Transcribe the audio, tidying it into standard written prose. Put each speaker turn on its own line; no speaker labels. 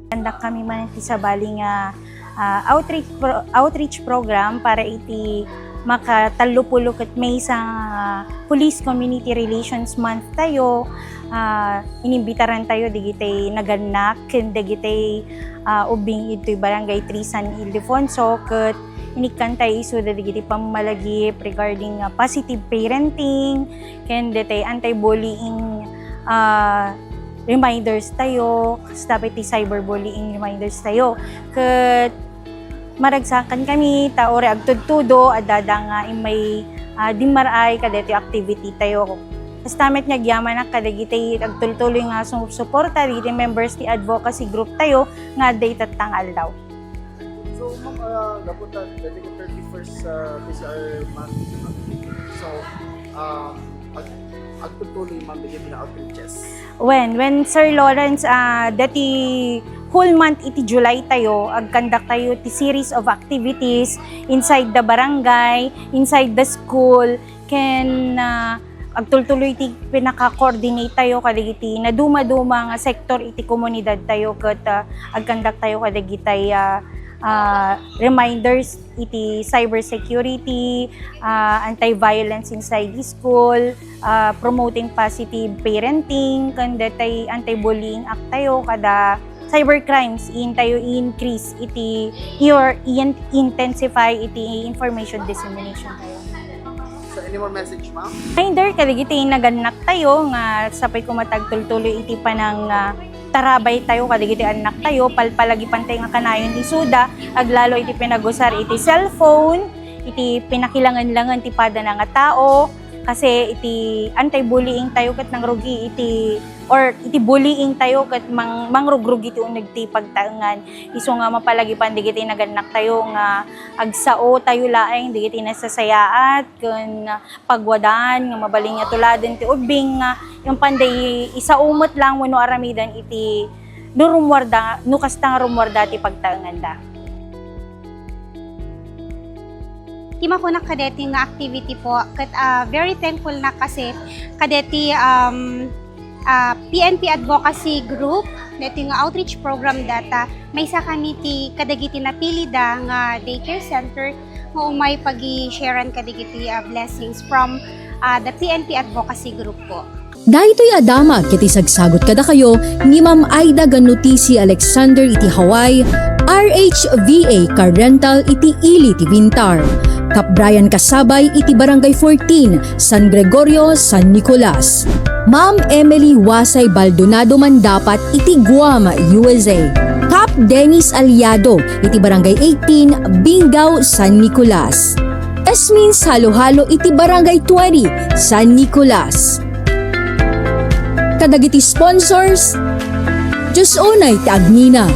Kandak kami man iti sa baling outreach program para iti makatalupulo ket may sa Police Community Relations Month tayo. Inimbitaran tayo digitay naganak ken digitay ubing ito'y barangay 3 San Ildefonso ket inikan tayo isu digiti pamamalagip regarding positive parenting ken ditay anti-bullying reminders tayo, tapos cyberbullying reminders tayo. Ket maragsakan kami, taore agtudtudo, adada nga may dimaray kadeti activity tayo. Kastamet nga gyaman na kadagitay agtultuloy nga suporta diti members ti advocacy group tayo nga day tatangal daw.
So ma'am, napunta dati ko 31st PCR Month. So agtutuloy ma'am bigyan na outreaches.
When Sir Lawrence dati whole month iti July tayo agkandak tayo ti series of activities inside the barangay, inside the school ken agtultuloy iti pinaka-coordinate tayo kadagiti na duma-duma nga sektor iti komunidad tayo ket agkandak tayo kadagitay reminders iti cybersecurity, anti-violence inside the school, promoting positive parenting, kandatay anti-bullying act tayo kada cybercrimes in tayo increase iti intensify iti information dissemination tayo.
So any more message ma'am?
Reminder kadagiti naganak tayo nga sapay kumatagtultuloy iti panang tarabay tayo kadagiti anak tayo palpalagi pantay nga kanayon isuda aglalo iti pinagusar iti cellphone iti pinakilangan-langan ti pada nga tao kasi iti anti-bullying tayo ket nang rugi iti or iti bullying tayo ket mangrugrugi ti uneg ti pagtaengan isu nga mapalagi pandigiti naganak tayo nga agsao tayo laeng digiti nasasayaat ken pagwadan nga mabaling nga tuladen ti ubing nga yung panday isaumot lang wenno aramidan iti rumwarda nukastang rumwarda ti pagtaengan da.
Tima ko na kadeti nga activity po kat very thankful na kasi kadeti PNP advocacy group deti nga outreach program data may sa kami ti kadagiti napili da nga daycare center nga umay pagi-sharean kadagiti blessings from the PNP advocacy group po.
Dahito'y adama kiti sagsagot kada kayo ni Ma'am Aida ganuti si Alexander iti Hawaii, RHVA car rental iti Ili ti Vintar. Kap Brian Kasabay iti Barangay 14, San Gregorio, San Nicolas. Ma'am Emily Wasay Baldonado Mandapat iti Guam, USA. Kap Dennis Aliado iti Barangay 18, Bingao, San Nicolas. Esmin Halo-Halo iti Barangay 20, San Nicolas. Kadagiti sponsors, Diyos unay ti Agnina.